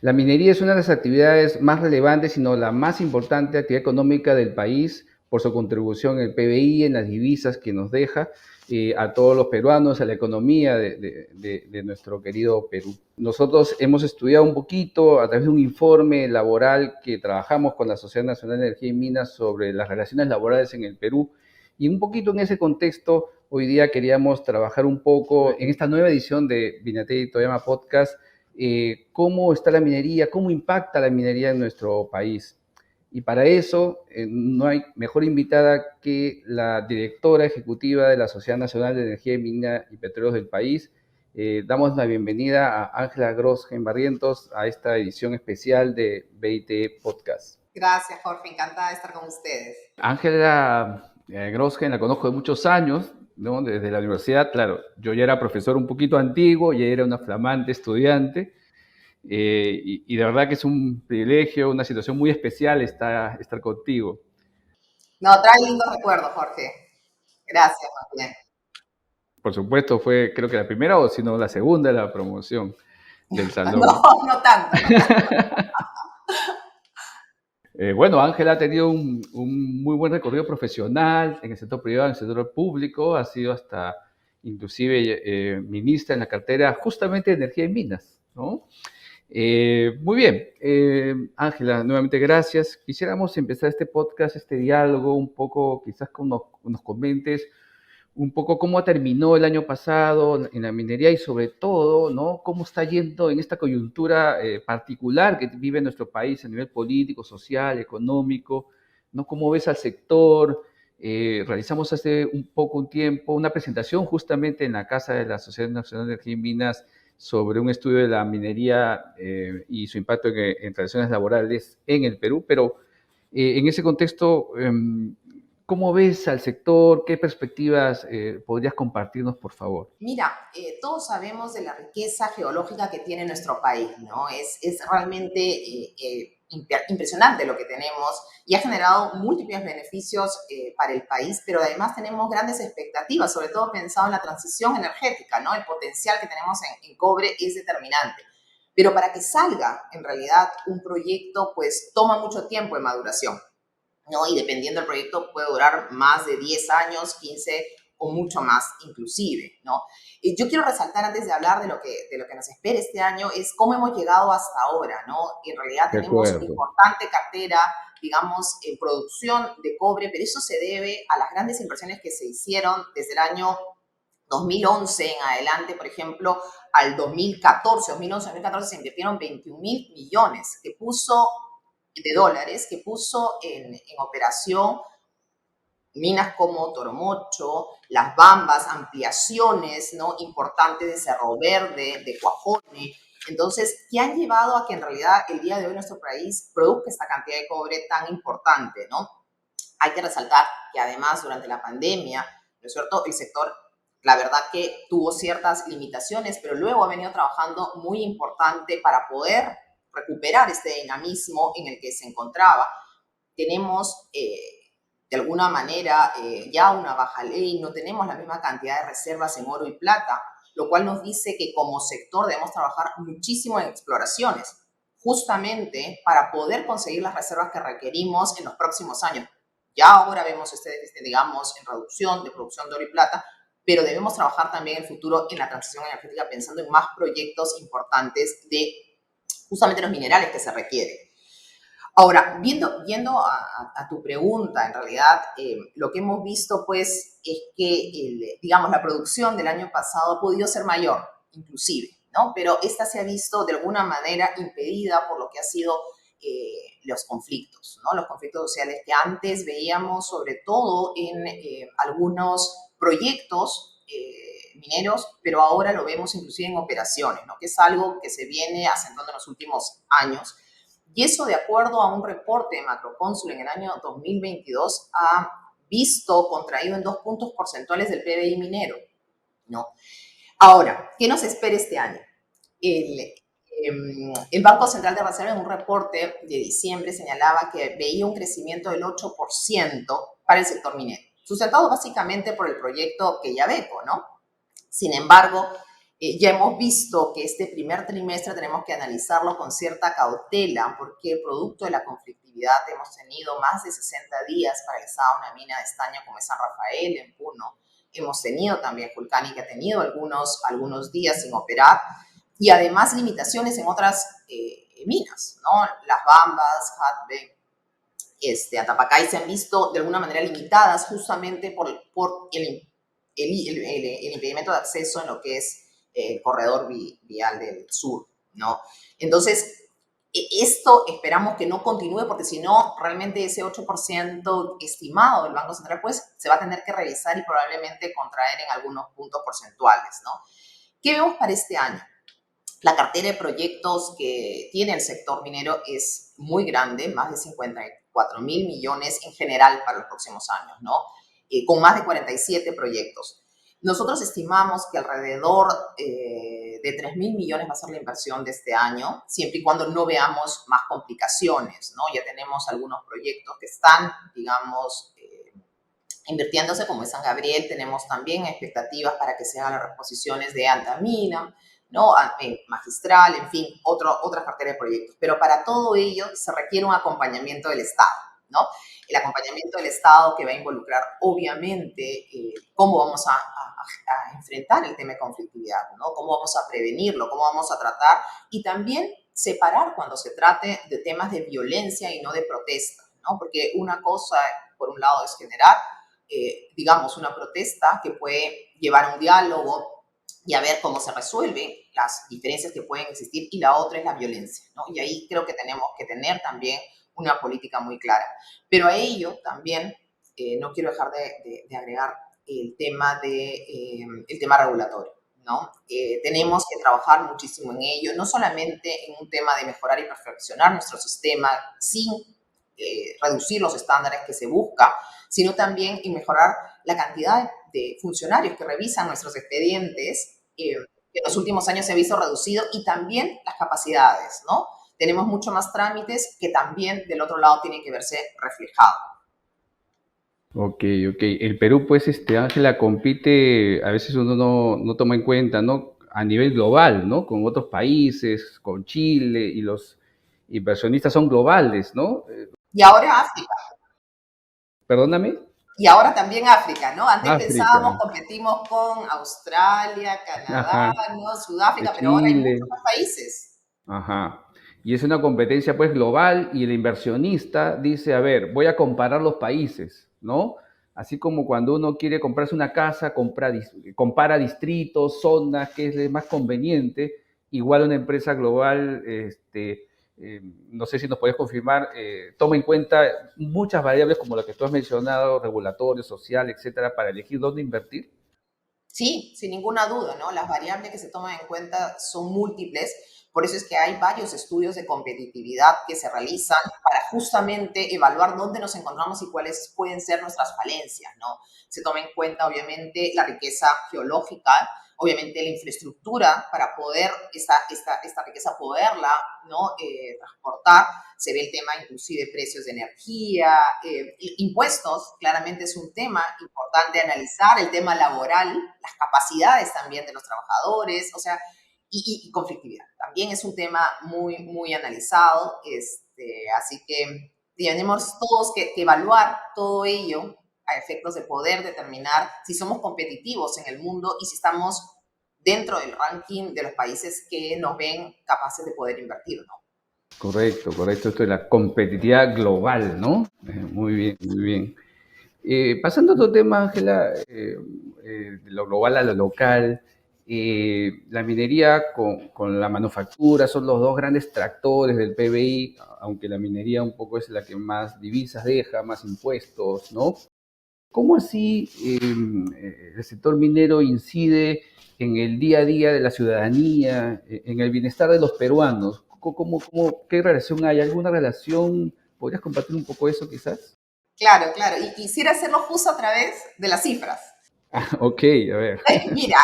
La minería es una de las actividades más relevantes, sino la más importante actividad económica del país por su contribución en el PBI, en las divisas que nos deja a todos los peruanos, a la economía de nuestro querido Perú. Nosotros hemos estudiado un poquito a través de un informe laboral que trabajamos con la Sociedad Nacional de Energía y Minas sobre las relaciones laborales en el Perú, y un poquito en ese contexto hoy día queríamos trabajar un poco en esta nueva edición de Vinatei Toyama Podcast, cómo está la minería, cómo impacta la minería en nuestro país. Y para eso no hay mejor invitada que la directora ejecutiva de la Sociedad Nacional de Energía, Minas y Petróleos del país. Damos la bienvenida a Ángela Grosgen Barrientos a esta edición especial de BIT Podcast. Gracias, Jorge. Encantada de estar con ustedes. Ángela Grosgen la conozco de muchos años, ¿no? Desde la universidad. Claro, yo ya era profesor un poquito antiguo, ya era una flamante estudiante. Y de verdad que es un privilegio, una situación muy especial estar contigo. No, trae lindos recuerdos, Jorge. Gracias, más bien. Por supuesto, fue creo que la primera o si no la segunda la promoción del salón. No tanto. Bueno, Ángela ha tenido un muy buen recorrido profesional en el sector privado, en el sector público, ha sido hasta inclusive ministra en la cartera justamente de Energía y Minas, ¿no? Muy bien, Ángela, nuevamente gracias. Quisiéramos empezar este podcast, este diálogo, un poco, quizás que nos comentes un poco cómo terminó el año pasado en la minería y sobre todo, ¿no? Cómo está yendo en esta coyuntura particular que vive nuestro país a nivel político, social, económico, ¿no? ¿Cómo ves al sector? Realizamos hace un tiempo una presentación justamente en la Casa de la Sociedad Nacional de Energía y Minas sobre un estudio de la minería y su impacto en relaciones laborales en el Perú, pero en ese contexto, ¿cómo ves al sector? ¿Qué perspectivas podrías compartirnos, por favor? Mira, todos sabemos de la riqueza geológica que tiene nuestro país, ¿no? Es realmente impresionante lo que tenemos y ha generado múltiples beneficios para el país, pero además tenemos grandes expectativas, sobre todo pensado en la transición energética, ¿no? El potencial que tenemos en cobre es determinante. Pero para que salga, en realidad, un proyecto, pues toma mucho tiempo de maduración, ¿no? Y dependiendo del proyecto puede durar más de 10 años, 15 o mucho más inclusive, ¿no? Y yo quiero resaltar antes de hablar de lo que nos espera este año es cómo hemos llegado hasta ahora, ¿no? En realidad De tenemos una acuerdo. importante cartera, digamos, en producción de cobre, pero eso se debe a las grandes inversiones que se hicieron desde el año 2011 en adelante, por ejemplo, al 2014, 2011-2014 se invirtieron 21.000 millones de dólares que puso en operación minas como Toromocho, Las Bambas, ampliaciones, ¿no? Importantes de Cerro Verde, de Cuajone. Entonces, ¿qué han llevado a que en realidad el día de hoy nuestro país produzca esta cantidad de cobre tan importante, ¿no? Hay que resaltar que además durante la pandemia, ¿no es cierto? El sector, la verdad que tuvo ciertas limitaciones, pero luego ha venido trabajando muy importante para poder recuperar este dinamismo en el que se encontraba. Tenemos de alguna manera ya una baja ley, no tenemos la misma cantidad de reservas en oro y plata, lo cual nos dice que como sector debemos trabajar muchísimo en exploraciones, justamente para poder conseguir las reservas que requerimos en los próximos años. Ya ahora vemos digamos, en reducción de producción de oro y plata, pero debemos trabajar también en el futuro en la transición energética pensando en más proyectos importantes de justamente los minerales que se requieren. Ahora, yendo a tu pregunta, en realidad, lo que hemos visto, pues, es que, digamos, la producción del año pasado ha podido ser mayor, inclusive, ¿no? Pero esta se ha visto de alguna manera impedida por lo que ha sido los conflictos, ¿no? Los conflictos sociales que antes veíamos, sobre todo en algunos proyectos mineros, pero ahora lo vemos inclusive en operaciones, ¿no? Que es algo que se viene acentuando en los últimos años. Y eso, de acuerdo a un reporte de Macrocónsul en el año 2022, ha visto contraído en 2 puntos porcentuales del PBI minero, ¿no? Ahora, ¿qué nos espera este año? El Banco Central de Reserva, en un reporte de diciembre, señalaba que veía un crecimiento del 8% para el sector minero, sustentado básicamente por el proyecto Quellaveco, ¿no? Sin embargo, Ya hemos visto que este primer trimestre tenemos que analizarlo con cierta cautela porque producto de la conflictividad hemos tenido más de 60 días paralizada una mina de estaño como es San Rafael en Puno. Hemos tenido también Julcani que ha tenido algunos días sin operar y además limitaciones en otras minas, ¿no? Las Bambas, Jatbe, Atapacay se han visto de alguna manera limitadas justamente por el impedimento de acceso en lo que es el corredor vial del sur, ¿no? Entonces, esto esperamos que no continúe porque si no, realmente ese 8% estimado del Banco Central, pues se va a tener que revisar y probablemente contraer en algunos puntos porcentuales, ¿no? ¿Qué vemos para este año? La cartera de proyectos que tiene el sector minero es muy grande, más de 54.000 millones en general para los próximos años, ¿no? Con más de 47 proyectos. Nosotros estimamos que alrededor de 3.000 millones va a ser la inversión de este año, siempre y cuando no veamos más complicaciones, ¿no? Ya tenemos algunos proyectos que están, digamos, invirtiéndose, como es San Gabriel, tenemos también expectativas para que se hagan las reposiciones de Antamina, ¿no? Magistral, en fin, otra cartera de proyectos. Pero para todo ello se requiere un acompañamiento del Estado, ¿no? El acompañamiento del Estado que va a involucrar, obviamente, cómo vamos a enfrentar el tema de conflictividad, ¿no? Cómo vamos a prevenirlo, cómo vamos a tratar y también separar cuando se trate de temas de violencia y no de protesta, ¿no? Porque una cosa, por un lado, es generar digamos, una protesta que puede llevar a un diálogo y a ver cómo se resuelven las diferencias que pueden existir, y la otra es la violencia, ¿no? Y ahí creo que tenemos que tener también una política muy clara. Pero a ello también no quiero dejar de agregar el tema regulatorio, ¿no? Tenemos que trabajar muchísimo en ello, no solamente en un tema de mejorar y perfeccionar nuestro sistema sin reducir los estándares que se busca, sino también en mejorar la cantidad de funcionarios que revisan nuestros expedientes, que en los últimos años se ha visto reducido, y también las capacidades, ¿no? Tenemos mucho más trámites que también del otro lado tienen que verse reflejados. Ok, ok. El Perú, pues, Ángela, compite, a veces uno no toma en cuenta, ¿no? A nivel global, ¿no? Con otros países, con Chile, y los inversionistas son globales, ¿no? Y ahora África. Perdóname. Y ahora también África, ¿no? Antes África, pensábamos, competimos con Australia, Canadá, ajá, ¿no? de Sudáfrica, pero ahora hay muchos Chile, más países. ajá. Y es una competencia, pues, global, y el inversionista dice, a ver, voy a comparar los países, ¿no? Así como cuando uno quiere comprarse una casa, compara distritos, zonas, qué es más conveniente. Igual una empresa global, no sé si nos puedes confirmar, toma en cuenta muchas variables como las que tú has mencionado, regulatorio, social, etcétera, para elegir dónde invertir. Sí, sin ninguna duda, ¿no? Las variables que se toman en cuenta son múltiples, por eso es que hay varios estudios de competitividad que se realizan para justamente evaluar dónde nos encontramos y cuáles pueden ser nuestras falencias, ¿no? Se toma en cuenta, obviamente, la riqueza geológica, obviamente la infraestructura para poder esta riqueza poderla, ¿no? Transportar. Se ve el tema inclusive de precios de energía, impuestos, claramente es un tema importante analizar, el tema laboral, las capacidades también de los trabajadores, o sea, y conflictividad. También es un tema muy analizado, así que tenemos todos que evaluar todo ello a efectos de poder determinar si somos competitivos en el mundo y si estamos dentro del ranking de los países que nos ven capaces de poder invertir, ¿no? Correcto, correcto. Esto es la competitividad global, ¿no? Muy bien, muy bien. Pasando a otro tema, Ángela, de lo global a lo local, la minería con la manufactura son los dos grandes tractores del PBI, aunque la minería un poco es la que más divisas deja, más impuestos, ¿no? ¿Cómo así el sector minero incide en el día a día de la ciudadanía, en el bienestar de los peruanos? ¿Qué relación hay? ¿Alguna relación? ¿Podrías compartir un poco eso quizás? Claro, claro. Y quisiera hacerlo justo a través de las cifras. Ok, a ver. Mira,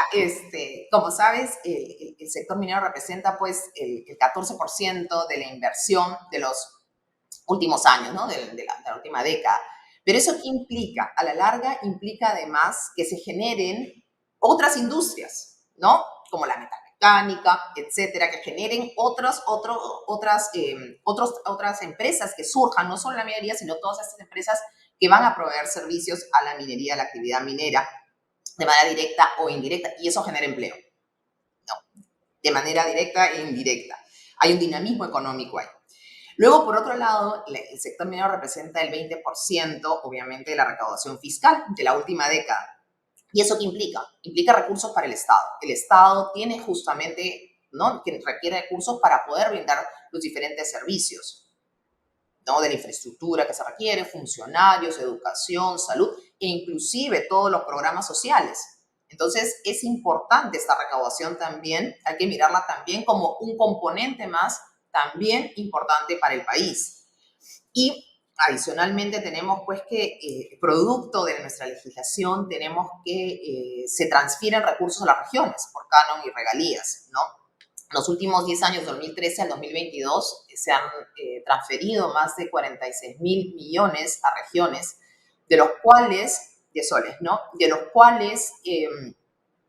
como sabes, el sector minero representa pues el 14% de la inversión de los últimos años, ¿no? De la última década. Pero eso qué implica? A la larga implica además que se generen otras industrias, ¿no? como la metalmecánica, etcétera, que generen otras empresas que surjan, no solo la minería, sino todas estas empresas que van a proveer servicios a la minería, a la actividad minera, de manera directa o indirecta, y eso genera empleo, ¿no? De manera directa e indirecta. Hay un dinamismo económico ahí. Luego, por otro lado, el sector minero representa el 20%, obviamente, de la recaudación fiscal de la última década. ¿Y eso qué implica? Implica recursos para el Estado. El Estado tiene justamente, ¿no?, que requiere recursos para poder brindar los diferentes servicios, ¿no?, de la infraestructura que se requiere, funcionarios, educación, salud e inclusive todos los programas sociales. Entonces, es importante esta recaudación también, hay que mirarla también como un componente más también importante para el país. Y adicionalmente tenemos pues que, producto de nuestra legislación, tenemos que se transfieren recursos a las regiones por canon y regalías, ¿no? En los últimos 10 años, 2013 al 2022, se han transferido más de 46.000 millones a regiones, de los cuales, de soles, ¿no? De los cuales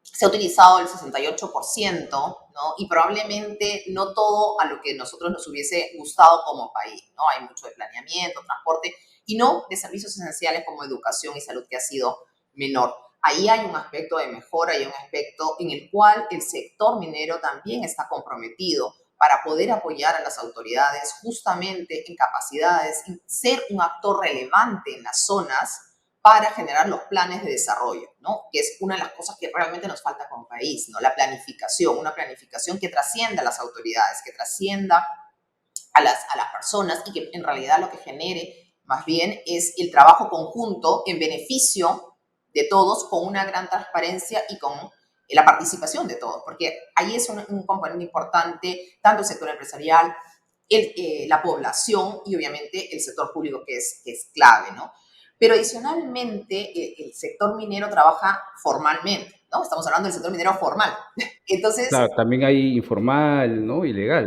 se ha utilizado el 68%, ¿no? Y probablemente no todo a lo que nosotros nos hubiese gustado como país, ¿no? Hay mucho de planeamiento, transporte, y no de servicios esenciales como educación y salud, que ha sido menor. Ahí hay un aspecto de mejora, hay un aspecto en el cual el sector minero también está comprometido para poder apoyar a las autoridades justamente en capacidades, en ser un actor relevante en las zonas para generar los planes de desarrollo, ¿no? Que es una de las cosas que realmente nos falta como país, ¿no? La planificación, una planificación que trascienda a las autoridades, que trascienda a las personas y que en realidad lo que genere más bien es el trabajo conjunto en beneficio de todos con una gran transparencia y con la participación de todos, porque ahí es un componente importante, tanto el sector empresarial, la población y obviamente el sector público que es clave, ¿no? Pero adicionalmente el sector minero trabaja formalmente, ¿no? Estamos hablando del sector minero formal. Entonces, Claro, también hay informal, ¿no? Ilegal.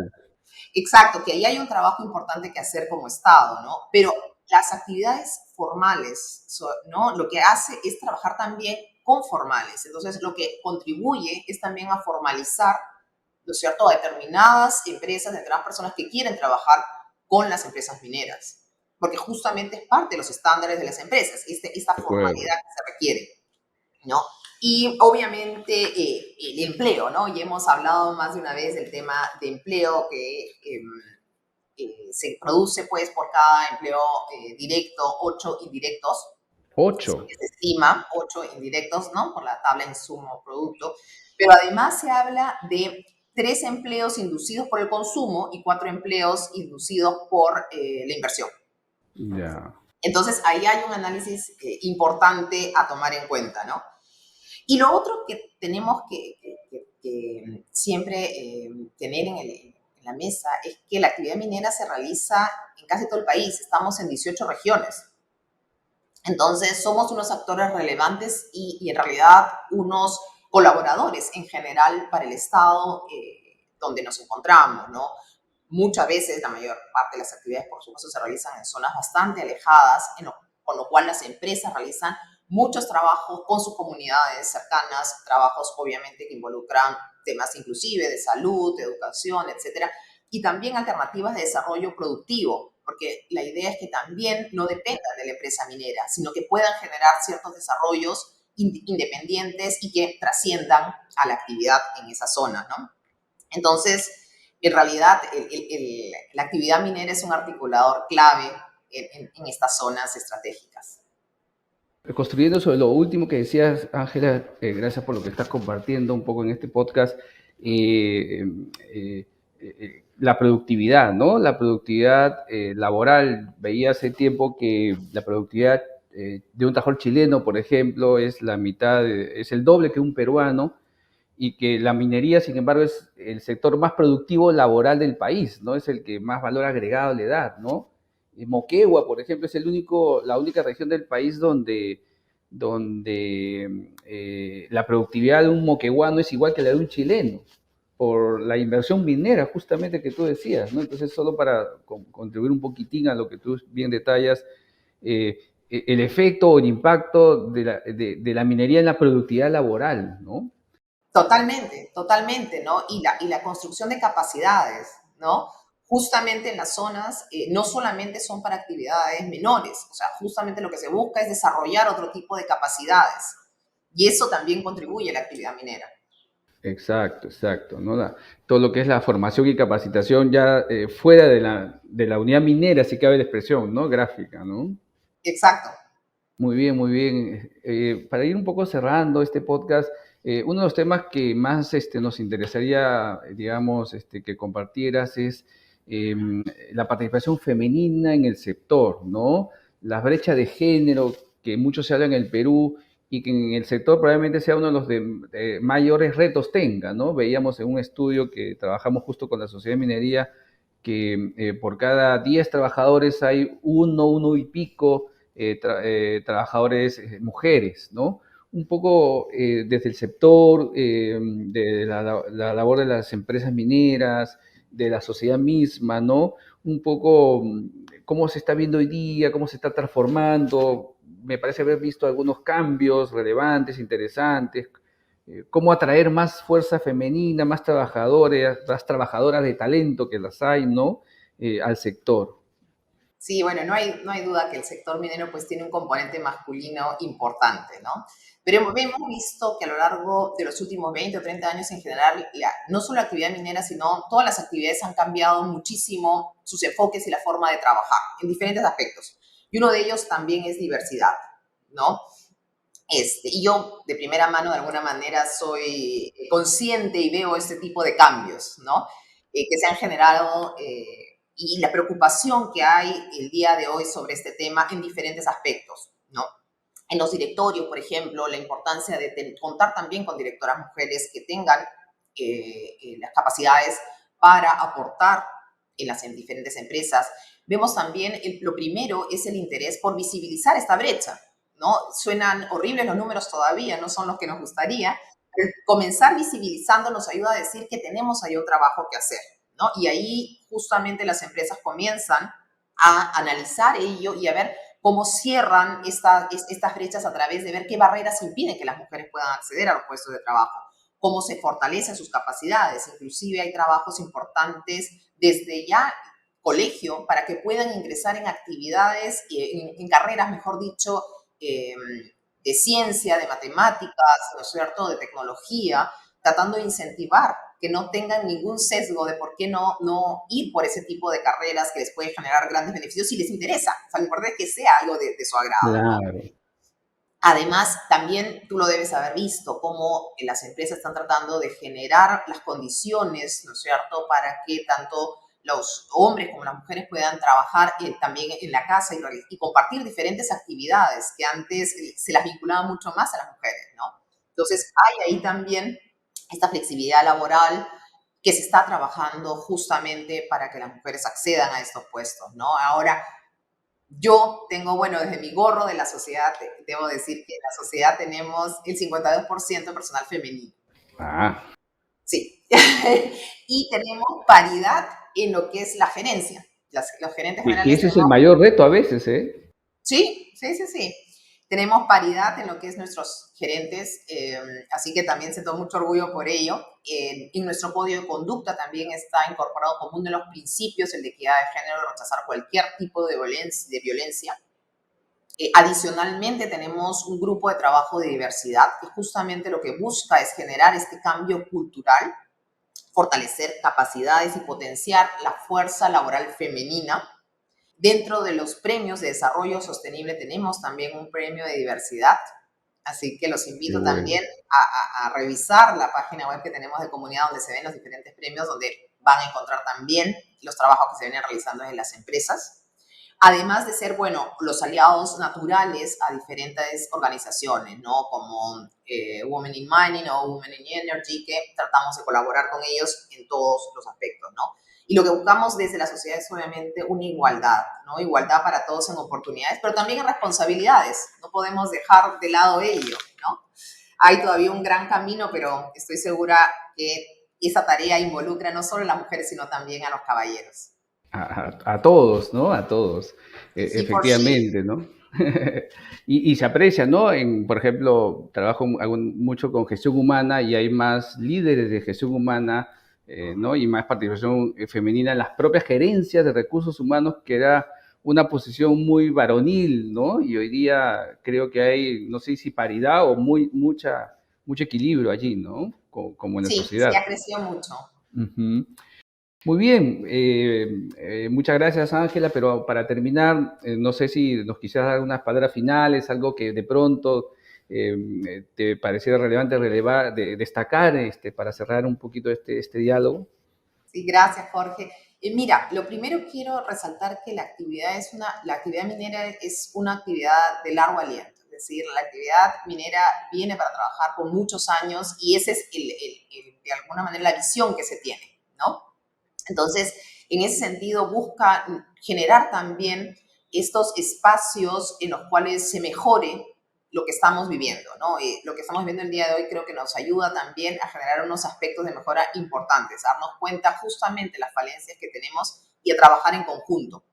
exacto, que ahí hay un trabajo importante que hacer como Estado, ¿no? Pero las actividades formales, ¿no? Lo que hace es trabajar también con formales. Entonces, lo que contribuye es también a formalizar, ¿no es cierto?, a determinadas empresas, determinadas personas que quieren trabajar con las empresas mineras, porque justamente es parte de los estándares de las empresas, esta De acuerdo. formalidad que se requiere, ¿no? Y obviamente el empleo, ¿no? Y hemos hablado más de una vez del tema de empleo que se produce pues por cada empleo directo, 8 indirectos, es lo 8. que se estima, 8 indirectos, ¿no? Por la tabla insumo-producto. Pero además se habla de 3 empleos inducidos por el consumo y 4 empleos inducidos por la inversión. Ya. Entonces, ahí hay un análisis importante a tomar en cuenta, ¿no? Y lo otro que tenemos que siempre tener en la mesa es que la actividad minera se realiza en casi todo el país. Estamos en 18 regiones. Entonces, somos unos actores relevantes y en realidad unos colaboradores en general para el Estado donde nos encontramos, ¿no? Muchas veces, la mayor parte de las actividades, por supuesto, se realizan en zonas bastante alejadas, con lo cual las empresas realizan muchos trabajos con sus comunidades cercanas, trabajos obviamente que involucran temas inclusive de salud, de educación, etcétera, y también alternativas de desarrollo productivo, porque la idea es que también no dependan de la empresa minera, sino que puedan generar ciertos desarrollos independientes y que trasciendan a la actividad en esa zona, ¿no? Entonces, en realidad, la actividad minera es un articulador clave en estas zonas estratégicas. Construyendo sobre lo último que decías, Ángela, gracias por lo que estás compartiendo un poco en este podcast, eh, eh, la productividad, ¿no? La productividad laboral. Veía hace tiempo que la productividad de un tajol chileno, por ejemplo, es la mitad, es el doble que un peruano, y que la minería, sin embargo, es el sector más productivo laboral del país, ¿no? Es el que más valor agregado le da, ¿no? Moquegua, por ejemplo, es la única región del país donde la productividad de un moqueguano es igual que la de un chileno, por la inversión minera, justamente que tú decías, ¿no? Entonces, solo para contribuir un poquitín a lo que tú bien detallas, el efecto o el impacto de la minería en la productividad laboral, ¿no? Totalmente, totalmente, ¿no? Y la construcción de capacidades, ¿no? Justamente en las zonas, no solamente son para actividades menores, o sea, justamente lo que se busca es desarrollar otro tipo de capacidades. Y eso también contribuye a la actividad minera. Exacto, exacto, ¿no? Todo lo que es la formación y capacitación ya fuera de la unidad minera, si cabe la expresión, ¿no? Gráfica, ¿no? Exacto. Muy bien, muy bien. Para ir un poco cerrando este podcast, uno de los temas que más nos interesaría, digamos, que compartieras es eh, la participación femenina en el sector, ¿no? La brecha de género que mucho se habla en el Perú y que en el sector probablemente sea uno de los de mayores retos tenga, ¿no? Veíamos en un estudio que trabajamos justo con la Sociedad de Minería que por cada 10 trabajadores hay uno y pico trabajadores mujeres, ¿no? Un poco desde el sector, de la labor de las empresas mineras, de la sociedad misma, ¿no? Un poco cómo se está viendo hoy día, cómo se está transformando. Me parece haber visto algunos cambios relevantes, interesantes. Cómo atraer más fuerza femenina, más trabajadoras de talento que las hay, ¿no? Al sector. Sí, bueno, no hay duda que el sector minero pues tiene un componente masculino importante, ¿no? Pero hemos visto que a lo largo de los últimos 20 o 30 años en general, no solo la actividad minera, sino todas las actividades han cambiado muchísimo sus enfoques y la forma de trabajar en diferentes aspectos. Y uno de ellos también es diversidad, ¿no? Y yo de primera mano, de alguna manera, soy consciente y veo este tipo de cambios, ¿no? Que se han generado y la preocupación que hay el día de hoy sobre este tema en diferentes aspectos, ¿no? En los directorios, por ejemplo, la importancia de contar también con directoras mujeres que tengan las capacidades para aportar en las diferentes empresas. Vemos también, lo primero es el interés por visibilizar esta brecha, ¿no? Suenan horribles los números todavía, no son los que nos gustaría, pero comenzar visibilizando nos ayuda a decir que tenemos ahí un trabajo que hacer, ¿no? Y ahí justamente las empresas comienzan a analizar ello y a ver cómo cierran estas brechas a través de ver qué barreras impiden que las mujeres puedan acceder a los puestos de trabajo, cómo se fortalecen sus capacidades. Inclusive hay trabajos importantes desde ya colegio para que puedan ingresar en actividades, en carreras, mejor dicho, eh, de ciencia, de matemáticas, ¿no es cierto?, de tecnología, tratando de incentivar que no tengan ningún sesgo de por qué no ir por ese tipo de carreras que les puede generar grandes beneficios si les interesa. O sea, lo importante es que sea algo de su agrado, ¿no? Claro. Además, también tú lo debes haber visto, cómo las empresas están tratando de generar las condiciones, ¿no es cierto?, para que tanto los hombres como las mujeres puedan trabajar también en la casa y compartir diferentes actividades que antes se las vinculaba mucho más a las mujeres, ¿no? Entonces, hay ahí también esta flexibilidad laboral que se está trabajando justamente para que las mujeres accedan a estos puestos, ¿no? Ahora, yo tengo, bueno, desde mi gorro de la sociedad, debo decir que en la sociedad tenemos el 52% de personal femenino. Ah, Sí. Y tenemos paridad en lo que es la gerencia. Los gerentes que generales ese es el tenemos. mayor reto a veces, ¿eh? Sí, sí, sí, sí. Tenemos paridad en lo que es nuestros gerentes, así que también siento mucho orgullo por ello. En nuestro código de conducta también está incorporado como uno de los principios el de equidad de género, de rechazar cualquier tipo de violencia. Adicionalmente, tenemos un grupo de trabajo de diversidad que justamente lo que busca es generar este cambio cultural, fortalecer capacidades y potenciar la fuerza laboral femenina. Dentro de los premios de desarrollo sostenible tenemos también un premio de diversidad, así que los Qué invito bueno. también a revisar la página web que tenemos de comunidad donde se ven los diferentes premios, donde van a encontrar también los trabajos que se vienen realizando en las empresas. Además de ser, bueno, los aliados naturales a diferentes organizaciones, ¿no? Como Women in Mining o Women in Energy, que tratamos de colaborar con ellos en todos los aspectos, ¿no? Y lo que buscamos desde la sociedad es obviamente una igualdad, ¿no? Igualdad para todos en oportunidades, pero también en responsabilidades. No podemos dejar de lado ello, ¿no? Hay todavía un gran camino, pero estoy segura que esa tarea involucra no solo a las mujeres, sino también a los caballeros. A todos, ¿no? A todos, He for she. efectivamente, ¿no? Y se aprecia, ¿no? Por ejemplo, hago mucho con gestión humana y hay más líderes de gestión humana, ¿no? Y más participación femenina en las propias gerencias de recursos humanos, que era una posición muy varonil, ¿no? Y hoy día creo que hay, no sé si paridad o mucho equilibrio allí, ¿no? Como en la Sí, sí sociedad. ha crecido mucho. Ujú. Muy bien, muchas gracias Ángela, pero para terminar, no sé si nos quisieras dar unas palabras finales, algo que de pronto te pareciera relevante destacar para cerrar un poquito este diálogo. Sí, gracias, Jorge. Mira, lo primero quiero resaltar que la actividad minera es una actividad de largo aliento. Es decir, la actividad minera viene para trabajar por muchos años y esa es de alguna manera la visión que se tiene, ¿no? Entonces, en ese sentido, busca generar también estos espacios en los cuales se mejore lo que estamos viviendo, ¿no? Lo que estamos viviendo el día de hoy creo que nos ayuda también a generar unos aspectos de mejora importantes, a darnos cuenta justamente de las falencias que tenemos y a trabajar en conjunto.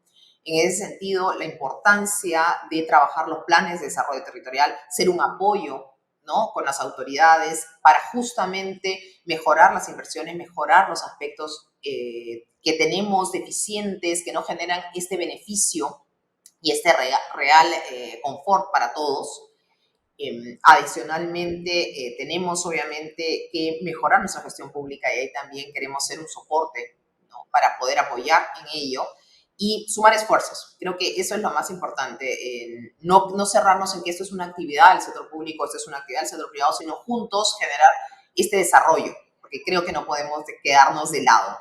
En ese sentido, la importancia de trabajar los planes de desarrollo territorial, ser un apoyo, ¿no?, con las autoridades para justamente mejorar las inversiones, mejorar los aspectos que tenemos deficientes, que no generan este beneficio y este real confort para todos. Adicionalmente, tenemos obviamente que mejorar nuestra gestión pública y ahí también queremos ser un soporte, ¿no?, para poder apoyar en ello y sumar esfuerzos. Creo que eso es lo más importante, no cerrarnos en que esto es una actividad del sector público, esto es una actividad del sector privado, sino juntos generar este desarrollo, porque creo que no podemos quedarnos de lado.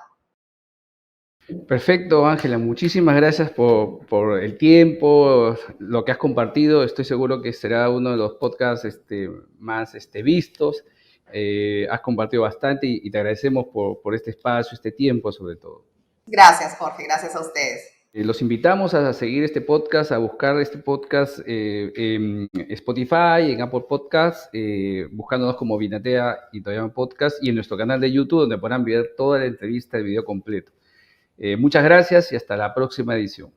Perfecto, Ángela, muchísimas gracias por el tiempo, lo que has compartido. Estoy seguro que será uno de los podcasts más vistos. Has compartido bastante y te agradecemos por este espacio, este tiempo sobre todo. Gracias, Jorge, gracias a ustedes. Los invitamos a seguir este podcast, a buscar este podcast en Spotify, en Apple Podcasts, buscándonos como Vinatea y Toyama Podcast, y en nuestro canal de YouTube, donde podrán ver toda la entrevista, el video completo. Muchas gracias y hasta la próxima edición.